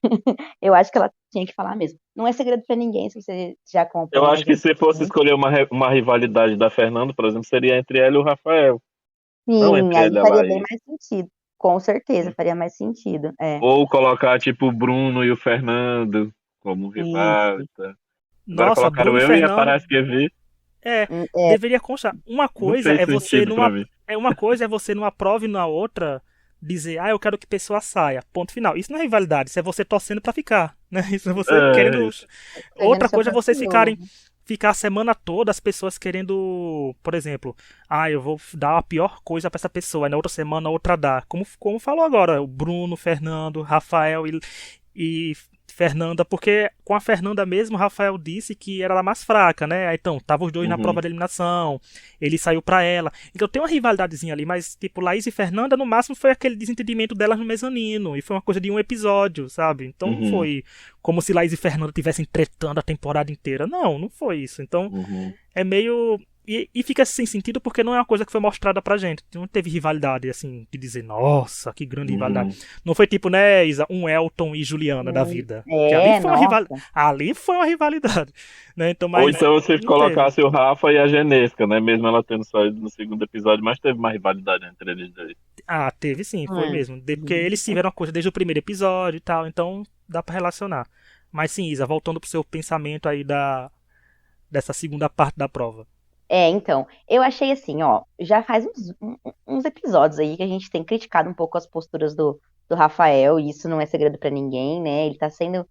eu acho que ela tinha que falar mesmo. Não é segredo pra ninguém, se você já Eu acompanha a acho que gente. se fosse escolher uma rivalidade da Fernanda, por exemplo, seria entre ela e o Rafael, não Sim, entre aí ela e a faria bem Laís. mais sentido. Com certeza, faria mais sentido. Ou colocar tipo o Bruno e o Fernando como rival Isso. e tal. Agora Nossa, colocaram Bruno e eu e a Fernando. Parece que vi. É, É, deveria constar. Uma Não coisa fez é você sentido pra numa mim. uma coisa é você numa prova e na outra dizer, eu quero que pessoa saia. Ponto final. Isso não é rivalidade, isso é você torcendo pra ficar, né? Isso é você É, querendo. isso. defendendo Outra seu coisa é próprio vocês ficarem jogo. ficar a semana toda as pessoas querendo, por exemplo, eu vou dar a pior coisa pra essa pessoa, aí na outra semana outra dá. Como falou agora, o Bruno, Fernando, Rafael e Fernanda, porque com a Fernanda mesmo, o Rafael disse que era a mais fraca, né? Aí, então, tava os dois na Uhum, prova de eliminação, ele saiu pra ela. Então tem uma rivalidadezinha ali, mas tipo, Laís e Fernanda, no máximo foi aquele desentendimento delas no mezanino, e foi uma coisa de um episódio, sabe? Então não uhum, foi como se Laís e Fernanda tivessem tretando a temporada inteira. Não, não foi isso. Então uhum. é meio. E fica sem sentido porque não é uma coisa que foi mostrada pra gente. Não teve rivalidade, assim, de dizer, nossa, que grande rivalidade. Uhum. Não foi tipo, né, Isa, um Elton e Juliana da vida. Que ali foi uma rivalidade. Nossa. Ali foi uma rivalidade. Né? Então, Ou mas então se não teve. colocasse o Rafa e a Genesca, né? Mesmo ela tendo saído no segundo episódio, mas teve uma rivalidade entre eles dois. Teve sim, foi Hum. mesmo. Porque eles tiveram uma coisa desde o primeiro episódio e tal, então dá pra relacionar. Mas sim, Isa, voltando pro seu pensamento aí dessa segunda parte da prova. Então, eu achei assim, ó, já faz uns episódios aí que a gente tem criticado um pouco as posturas do Rafael, e isso não é segredo pra ninguém, né? Ele tá sendo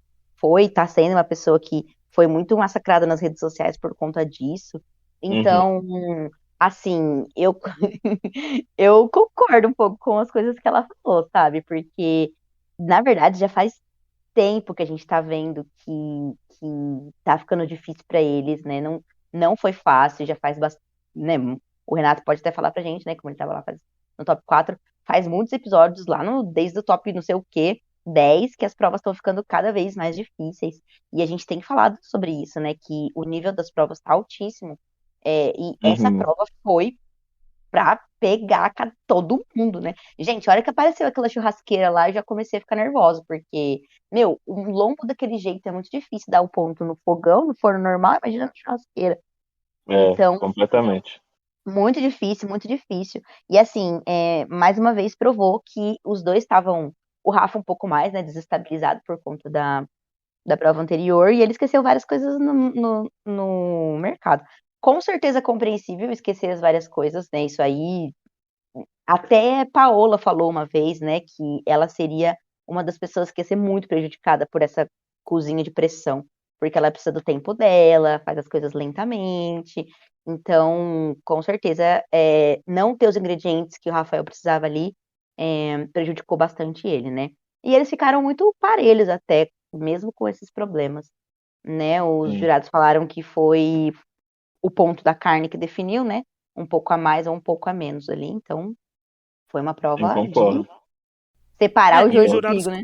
uma pessoa que foi muito massacrada nas redes sociais por conta disso. Uhum, Então, assim, eu concordo um pouco com as coisas que ela falou, sabe? Porque, na verdade, já faz tempo que a gente tá vendo que tá ficando difícil pra eles, né? Não, não foi fácil, já faz bastante, né? O Renato pode até falar pra gente, né? Como ele tava lá no top 4 faz muitos episódios lá desde o top não sei o quê, 10 que as provas estão ficando cada vez mais difíceis. E a gente tem falado sobre isso, né? Que o nível das provas tá altíssimo. E essa uhum. prova foi pra pegar todo mundo, né? Gente, a hora que apareceu aquela churrasqueira lá, eu já comecei a ficar nervosa, porque, meu, um lombo daquele jeito é muito difícil dar o ponto no fogão, no forno normal, imagina na churrasqueira. Então, Completamente. muito difícil, muito difícil. E assim, mais uma vez provou que os dois estavam, o Rafa um pouco mais, né, desestabilizado por conta da prova anterior, e ele esqueceu várias coisas no mercado. Com certeza compreensível esquecer as várias coisas, né? Isso aí até Paola falou uma vez, né, que ela seria uma das pessoas que ia ser muito prejudicada por essa cozinha de pressão, porque ela precisa do tempo dela, faz as coisas lentamente. Então, com certeza, não ter os ingredientes que o Rafael precisava ali prejudicou bastante ele, né? E eles ficaram muito parelhos até, mesmo com esses problemas, né? Os Sim, jurados falaram que foi o ponto da carne que definiu, né? Um pouco a mais ou um pouco a menos ali. Então, foi uma sim, prova de concordo. separar o E joio os do Concordo. jurados. trigo, né?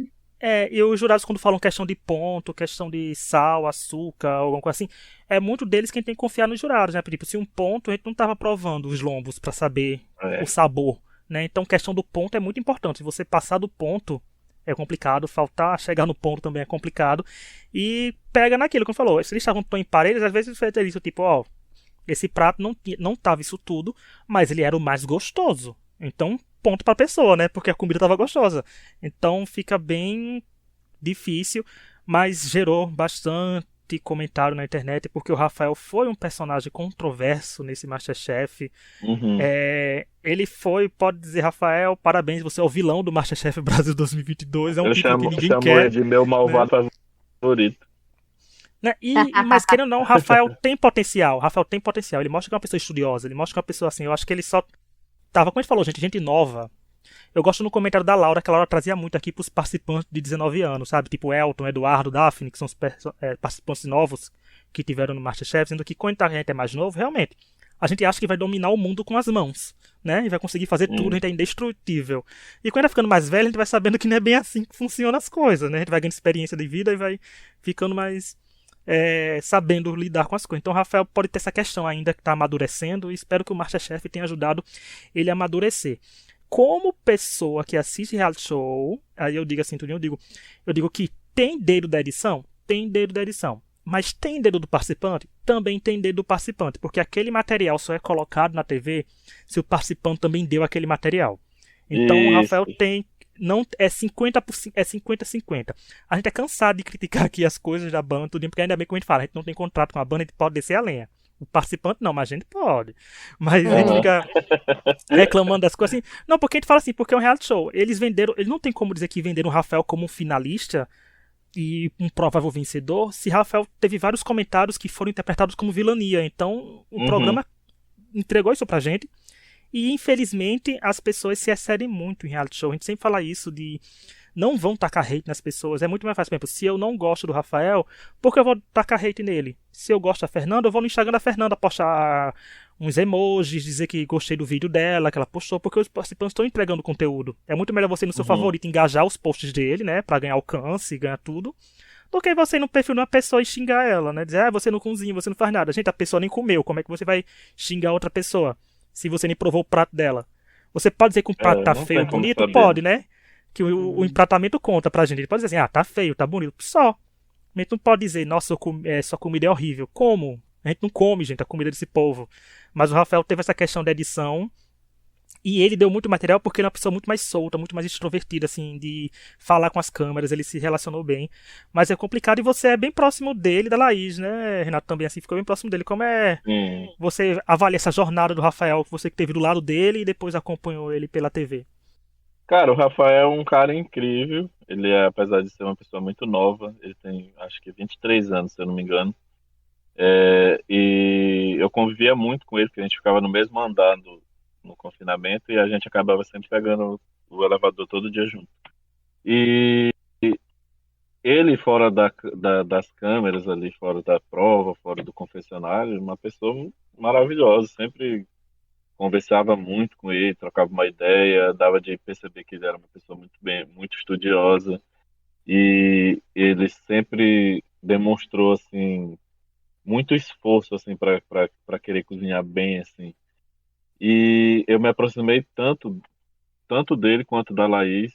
E os jurados, quando falam questão de ponto, questão de sal, açúcar, alguma coisa assim, é muito deles quem tem que confiar nos jurados, né? Tipo, se um ponto, a gente não tava provando os lombos pra saber o É. sabor, né? Então, questão do ponto é muito importante. Se você passar do ponto, é complicado, faltar chegar no ponto também é complicado, e pega naquilo que eu falou, se eles estavam tão emparelhos, às vezes foi isso, tipo, ó, esse prato não tava isso tudo, mas ele era o mais gostoso, então ponto pra pessoa, né, porque a comida tava gostosa, então fica bem difícil, mas gerou bastante comentário na internet, porque o Rafael foi um personagem controverso nesse MasterChef. Uhum. Ele foi, pode dizer, Rafael, parabéns, você é o vilão do MasterChef Brasil 2022, é um Eu título que chamo, ninguém chamo ele quer, de meu né? malvado favorito. Né? Mas querendo ou não, o Rafael tem potencial. Rafael tem potencial. Ele mostra que é uma pessoa estudiosa. Ele mostra que é uma pessoa assim. Eu acho que ele só tava, como a gente falou, gente nova. Eu gosto no comentário da Laura, que a Laura trazia muito aqui pros participantes de 19 anos, sabe? Tipo Elton, Eduardo, Daphne, que são os participantes novos que tiveram no MasterChef, sendo que quando a gente é mais novo, realmente, a gente acha que vai dominar o mundo com as mãos, né? E vai conseguir fazer tudo, a Hum. gente é indestrutível. E quando vai ficando mais velho, a gente vai sabendo que não é bem assim que funcionam as coisas, né? A gente vai ganhando experiência de vida e vai ficando mais sabendo lidar com as coisas. Então o Rafael pode ter essa questão ainda que está amadurecendo e espero que o MasterChef tenha ajudado ele a amadurecer. Como pessoa que assiste reality show, aí eu digo assim, eu digo que tem dedo da edição? Tem dedo da edição. Mas tem dedo do participante? Também tem dedo do participante, porque aquele material só é colocado na TV se o participante também deu aquele material. Então o Isso. Rafael tem não é 50%, é 50-50. A gente é cansado de criticar aqui as coisas da banda, tudo, porque ainda bem que a gente fala, a gente não tem contrato com a banda, a gente pode descer a lenha. O participante não, mas a gente pode. Mas a gente Aham. fica reclamando das coisas assim. Não, porque a gente fala assim, porque é um reality show. Eles venderam, eles não tem como dizer que venderam o Rafael como um finalista e um provável vencedor, se Rafael teve vários comentários que foram interpretados como vilania. Então, o Uhum. programa entregou isso pra gente. E infelizmente as pessoas se excedem muito em reality show. A gente sempre fala isso de não vão tacar hate nas pessoas. É muito mais fácil. Por exemplo, se eu não gosto do Rafael, por que eu vou tacar hate nele? Se eu gosto da Fernanda, eu vou no Instagram da Fernanda postar uns emojis, dizer que gostei do vídeo dela, que ela postou, porque os participantes estão entregando conteúdo. É muito melhor você ir no seu Uhum. favorito engajar os posts dele, né, pra ganhar alcance, ganhar tudo, do que você ir no perfil de uma pessoa e xingar ela, né? Dizer, você não cozinha, você não faz nada. Gente, a pessoa nem comeu, como é que você vai xingar outra pessoa se você nem provou o prato dela? Você pode dizer que um prato tá Não feio ou tem como bonito? saber, Pode, né? né? Que o Uhum. empratamento conta pra gente. Ele pode dizer assim, tá feio, tá bonito. Só. A gente não pode dizer, nossa, sua comida é horrível. Como? A gente não come, gente, a comida desse povo. Mas o Rafael teve essa questão da edição. E ele deu muito material porque ele é uma pessoa muito mais solta, muito mais extrovertida, assim, de falar com as câmeras, ele se relacionou bem. Mas é complicado e você é bem próximo dele, da Laís, né, Renato? Também, assim, ficou bem próximo dele. Como é Hum. você avalia essa jornada do Rafael, você que teve do lado dele e depois acompanhou ele pela TV? Cara, o Rafael é um cara incrível. Ele é, apesar de ser uma pessoa muito nova, ele tem acho que 23 anos, se eu não me engano. E eu convivia muito com ele, porque a gente ficava no mesmo andar no confinamento e a gente acabava sempre pegando o elevador todo dia junto. E ele, fora das câmeras ali, fora da prova, fora do confessionário, uma pessoa maravilhosa. Sempre conversava muito com ele, trocava uma ideia, dava de perceber que ele era uma pessoa muito bem, muito estudiosa. E ele sempre demonstrou assim muito esforço assim para querer cozinhar bem assim. E eu me aproximei tanto dele quanto da Laís.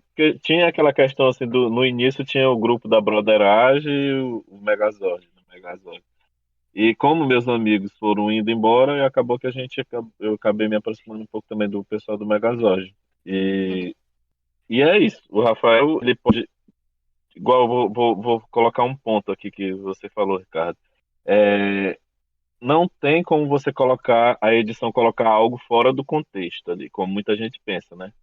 Porque tinha aquela questão assim no início tinha o grupo da broderagem e o Megazord, né, Megazord. E como meus amigos foram indo embora, acabou que eu acabei me aproximando um pouco também do pessoal do Megazord. E e é isso. O Rafael, ele pode. Igual, eu vou colocar um ponto aqui que você falou, Ricardo. É, não tem como você colocar, a edição colocar algo fora do contexto ali, como muita gente pensa, né?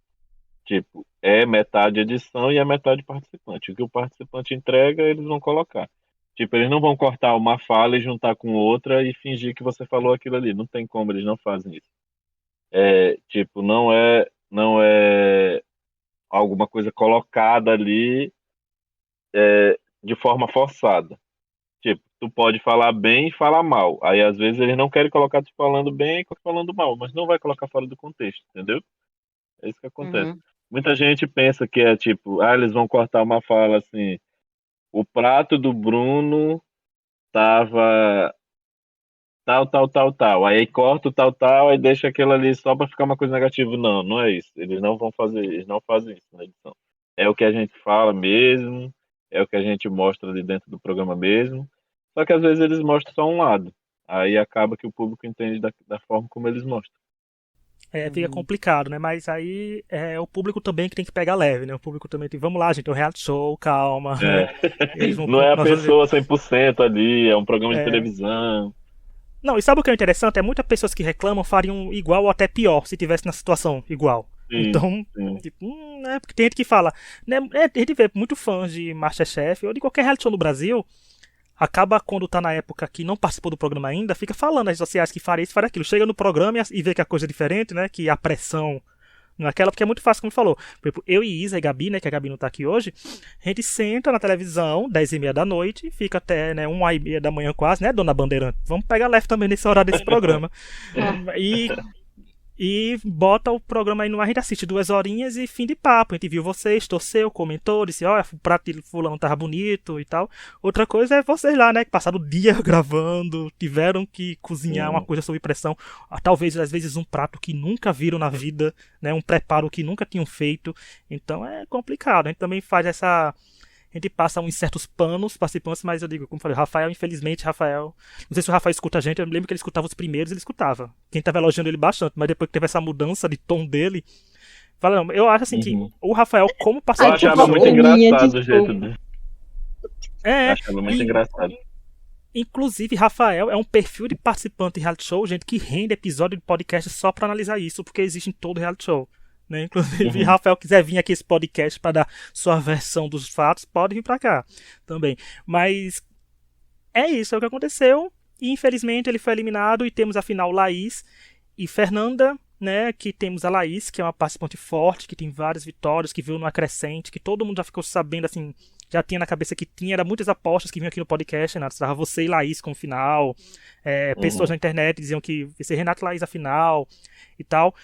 Tipo, é metade edição e é metade participante. O que o participante entrega, eles vão colocar. Tipo, eles não vão cortar uma fala e juntar com outra e fingir que você falou aquilo ali. Não tem como, eles não fazem isso. Tipo, não é alguma coisa colocada ali de forma forçada. Tipo, tu pode falar bem e falar mal. Aí, às vezes, eles não querem colocar tu falando bem e tu falando mal, mas não vai colocar fora do contexto, entendeu? É isso que acontece. Uhum. Muita gente pensa que é tipo, eles vão cortar uma fala assim, o prato do Bruno tava tal, tal, tal, tal. Aí corta o tal, tal, aí deixa aquilo ali só pra ficar uma coisa negativa. Não, não é isso. Eles não vão fazer, eles não fazem isso na edição. é o que a gente fala mesmo, é o que a gente mostra ali dentro do programa mesmo. Só que às vezes eles mostram só um lado. Aí acaba que o público entende da forma como eles mostram. Fica Uhum. complicado, né? Mas aí é o público também que tem que pegar leve, né? O público também tem, vamos lá, gente, é um reality show, calma, né? É. Eles vão, Não é a nós vamos, pessoa 100% ali, é um programa de é, televisão. não, e sabe o que é interessante? É muitas pessoas que reclamam fariam igual ou até pior se tivesse na situação igual. Sim, Então, sim. tipo, né? Porque tem gente que fala, né? A gente vê muito fãs de MasterChef ou de qualquer reality show no Brasil, acaba quando tá na época que não participou do programa ainda, fica falando nas redes sociais que faria isso, faria aquilo. Chega no programa e vê que a coisa é diferente, né? Que a pressão naquela, porque é muito fácil, como falou. Por exemplo, eu e Isa e Gabi, né, que a Gabi não tá aqui hoje, a gente senta na televisão, 10h30 da noite, fica até, né, 1h30 da manhã quase, né, Dona Bandeirante? Vamos pegar leve também nesse horário desse programa. E bota o programa aí no ar, a gente assiste 2 horinhas e fim de papo. A gente viu vocês, torceu, comentou, disse, ó, o prato de fulano tava bonito e tal. Outra coisa é vocês lá, né, que passaram o dia gravando, tiveram que cozinhar uma Sim. coisa sob pressão. Talvez, às vezes, um prato que nunca viram na vida, né, um preparo que nunca tinham feito. Então é complicado. A gente também faz essa... A gente passa uns certos panos participantes, mas eu digo, como falei, Rafael, infelizmente, Rafael. Não sei se o Rafael escuta a gente, eu lembro que ele escutava os primeiros, ele escutava. Quem tava elogiando ele bastante, mas depois que teve essa mudança de tom dele. Fala, não, eu acho assim que Uhum. o Rafael, como Eu Ai, participante por achava muito favor. oficial. engraçado o jeito Desculpa. dele. Eu É, achava muito e engraçado. inclusive Rafael é um perfil de participante de reality show, gente, que rende episódio de podcast só pra analisar isso, porque existe em todo reality show. Né? Inclusive, Uhum. Rafael quiser vir aqui esse podcast para dar sua versão dos fatos, pode vir para cá também. Mas é isso, é o que aconteceu. E infelizmente ele foi eliminado e temos a final Laís e Fernanda, né? Que temos a Laís, que é uma participante forte, que tem várias vitórias, que veio numa crescente, que todo mundo já ficou sabendo, assim, já tinha na cabeça que tinha, era muitas apostas que vinham aqui no podcast, né? Estava você e Laís como final. Pessoas Uhum. na internet diziam que ia ser Renato e Laís a final e tal.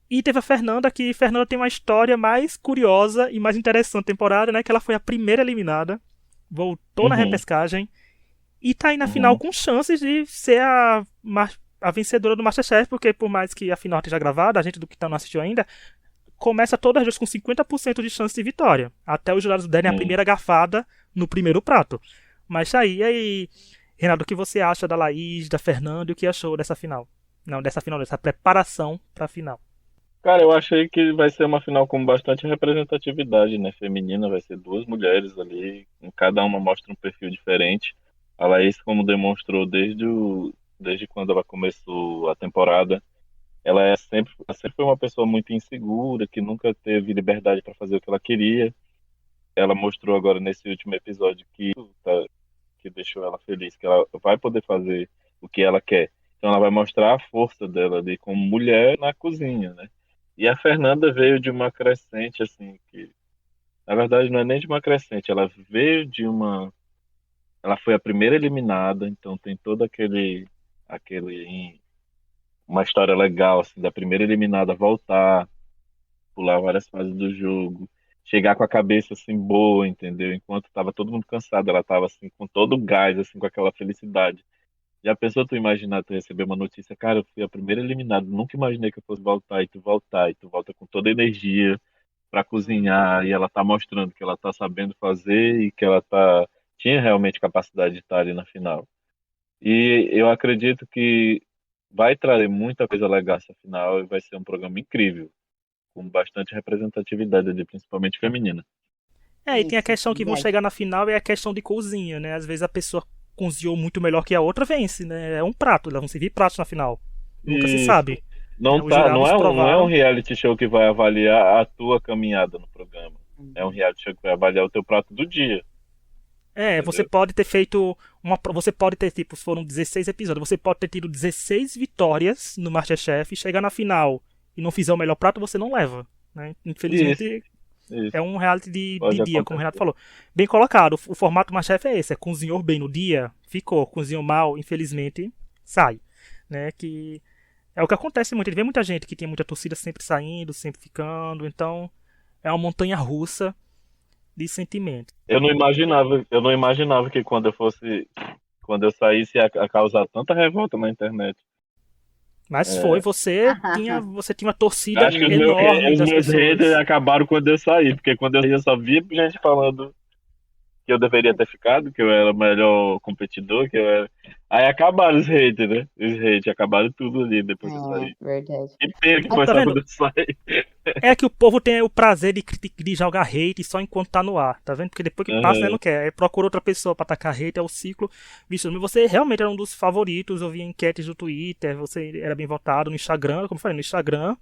E teve a Fernanda, que Fernanda tem uma história mais curiosa e mais interessante da temporada, né? Que ela foi a primeira eliminada, voltou na Uhum. repescagem e tá aí na final Uhum. com chances de ser a vencedora do MasterChef, porque por mais que a final esteja gravada, a gente do que não assistiu ainda, começa todas as vezes com 50% de chance de vitória. Até os jurados derem a Sim. primeira garfada no primeiro prato. Mas tá aí, e aí, Renato, o que você acha da Laís, da Fernanda e o que achou dessa final? Não, dessa final, dessa preparação pra final. Cara, eu achei que vai ser uma final com bastante representatividade, né? Feminina, vai ser duas mulheres ali, cada uma mostra um perfil diferente. A Laís, como demonstrou desde quando ela começou a temporada, ela sempre foi uma pessoa muito insegura, que nunca teve liberdade para fazer o que ela queria. Ela mostrou agora nesse último episódio que deixou ela feliz, que ela vai poder fazer o que ela quer. Então ela vai mostrar a força dela ali como mulher na cozinha, né? E a Fernanda veio de uma crescente, assim, que na verdade não é nem de uma crescente, ela veio de uma. Ela foi a primeira eliminada, então tem todo aquele, uma história legal, assim, da primeira eliminada voltar, pular várias fases do jogo, chegar com a cabeça assim boa, entendeu? Enquanto tava todo mundo cansado, ela tava assim com todo o gás, assim, com aquela felicidade. Já pensou tu imaginar tu receber uma notícia, cara, eu fui a primeira eliminada, nunca imaginei que eu fosse voltar, e tu volta com toda a energia pra cozinhar, e ela tá mostrando que ela tá sabendo fazer e que ela tinha realmente capacidade de estar ali na final. E eu acredito que vai trazer muita coisa legal essa final e vai ser um programa incrível com bastante representatividade ali, principalmente feminina. E tem a Isso, questão que vão verdade. chegar na final é a questão de cozinha, né? Às vezes a pessoa cozinhou muito melhor que a outra, vence, né? É um prato, elas vão servir pratos na final. Nunca se Isso. sabe. Né? Os Não jurados é não é um provaram. reality show que vai avaliar a tua caminhada no programa. É um reality show que vai avaliar o teu prato do dia, Você entendeu? pode ter feito Você pode ter, tipo, foram 16 episódios, você pode ter tido 16 vitórias no MasterChef e chegar na final e não fizer o melhor prato, você não leva. Né? Isso, Infelizmente, é isso. um reality de pode dia, como o Renato acontecer. falou. Bem colocado. O formato do MasterChef é esse: cozinhou bem no dia, ficou. Cozinhou mal, infelizmente, sai. Né? Que é o que acontece muito. Ele vê muita gente que tem muita torcida sempre saindo, sempre ficando. Então, é uma montanha russa de sentimentos. Eu não imaginava que quando eu saísse a causar tanta revolta na internet. Mas foi, você tinha uma torcida Acho que enorme os das meus haters pessoas. acabaram quando eu saí, porque quando eu saí eu só via gente falando que eu deveria ter ficado, que eu era o melhor competidor, que eu era. Aí acabaram os haters, né? Os haters acabaram tudo ali depois que eu saí. Verdade. Que pena que Mas foi tá só vendo? quando eu saí. É que o povo tem o prazer de jogar hate só enquanto tá no ar, tá vendo? Porque depois que passa, né, Aham. não quer. Aí procura outra pessoa pra atacar hate, é o ciclo. Bicho, você realmente era um dos favoritos, eu via enquetes do Twitter, você era bem votado no Instagram, como eu falei, no Instagram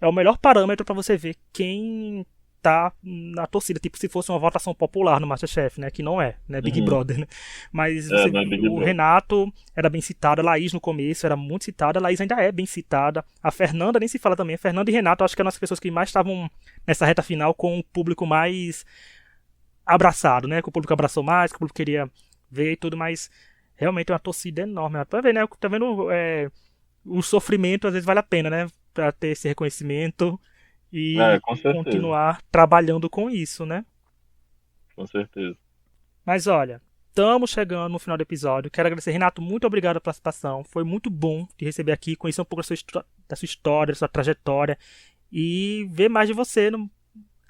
é o melhor parâmetro pra você ver quem tá na torcida, tipo se fosse uma votação popular no MasterChef, né, que não é, né, Big Uhum. Brother, né? Mas É, não é Big o Brother. Renato era bem citado, a Laís no começo era muito citada, a Laís ainda é bem citada, a Fernanda nem se fala também, a Fernanda e Renato acho que eram as pessoas que mais estavam nessa reta final com o público mais abraçado, né, que o público abraçou mais, que o público queria ver e tudo, mas realmente é uma torcida enorme, né? Pra ver, né, tá vendo, o sofrimento às vezes vale a pena, né, pra ter esse reconhecimento É, e com certeza. continuar trabalhando com isso, né? Com certeza. Mas olha, estamos chegando no final do episódio. Quero agradecer, Renato, muito obrigado pela participação. Foi muito bom te receber aqui, conhecer um pouco da sua história, da sua trajetória e ver mais de você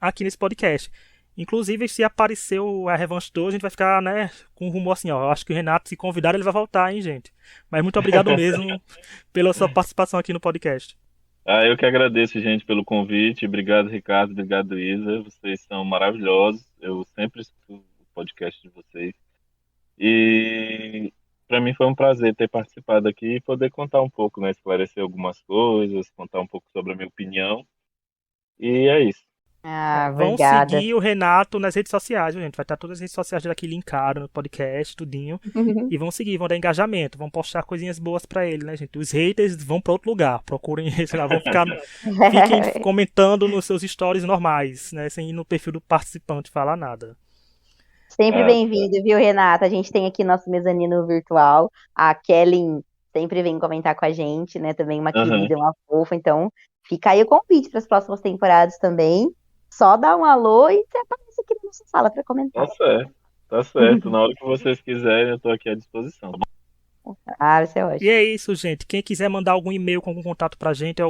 aqui nesse podcast. Inclusive, se apareceu a Revanche 2, a gente vai ficar, né, com um rumor assim, ó. Eu acho que o Renato, se convidar, ele vai voltar, hein, gente. Mas muito obrigado mesmo pela sua participação aqui no podcast. Ah, eu que agradeço, gente, pelo convite. Obrigado, Ricardo. Obrigado, Isa. Vocês são maravilhosos. Eu sempre escuto o podcast de vocês. E para mim foi um prazer ter participado aqui e poder contar um pouco, né? Esclarecer algumas coisas, contar um pouco sobre a minha opinião. E é isso. Vão Obrigada. seguir o Renato nas redes sociais, viu, gente. Vai estar todas as redes sociais dele aqui linkadas no podcast, tudinho. E vão seguir, vão dar engajamento, vão postar coisinhas boas pra ele, né, gente? Os haters vão pra outro lugar. Procurem, sei lá, vão ficar. Fiquem comentando nos seus stories normais, né? Sem ir no perfil do participante falar nada. Sempre Ah, bem-vindo, viu, Renata? A gente tem aqui nosso mezanino virtual. A Kelly sempre vem comentar com a gente, né? Também uma aham. querida, uma fofa. Então, fica aí o convite para as próximas temporadas também. Só dá um alô e você aparece aqui na nossa sala para comentar. Tá certo. Tá certo. Na hora que vocês quiserem, eu tô aqui à disposição. Ah, vai ser E ótimo. é isso, gente. Quem quiser mandar algum e-mail com algum contato pra gente,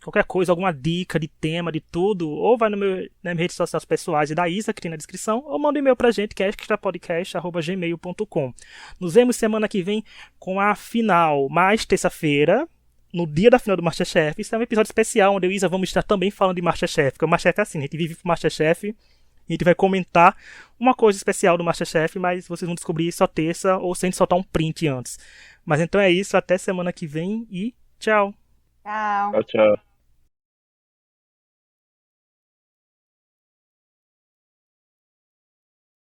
qualquer coisa, alguma dica de tema, de tudo, ou vai nas minhas redes sociais pessoais e da Isa, que tem na descrição, ou manda um e-mail pra gente, que é extrapodcast@gmail.com. Nos vemos semana que vem com a final, mais terça-feira, no dia da final do Masterchef. Isso é um episódio especial, onde eu e Isa vamos estar também falando de Masterchef, porque o Masterchef é assim, a gente vive pro Masterchef. A gente vai comentar uma coisa especial do Masterchef, mas vocês vão descobrir só terça ou sem soltar um print antes. Mas então é isso, até semana que vem e tchau! Tchau. Tchau, tchau.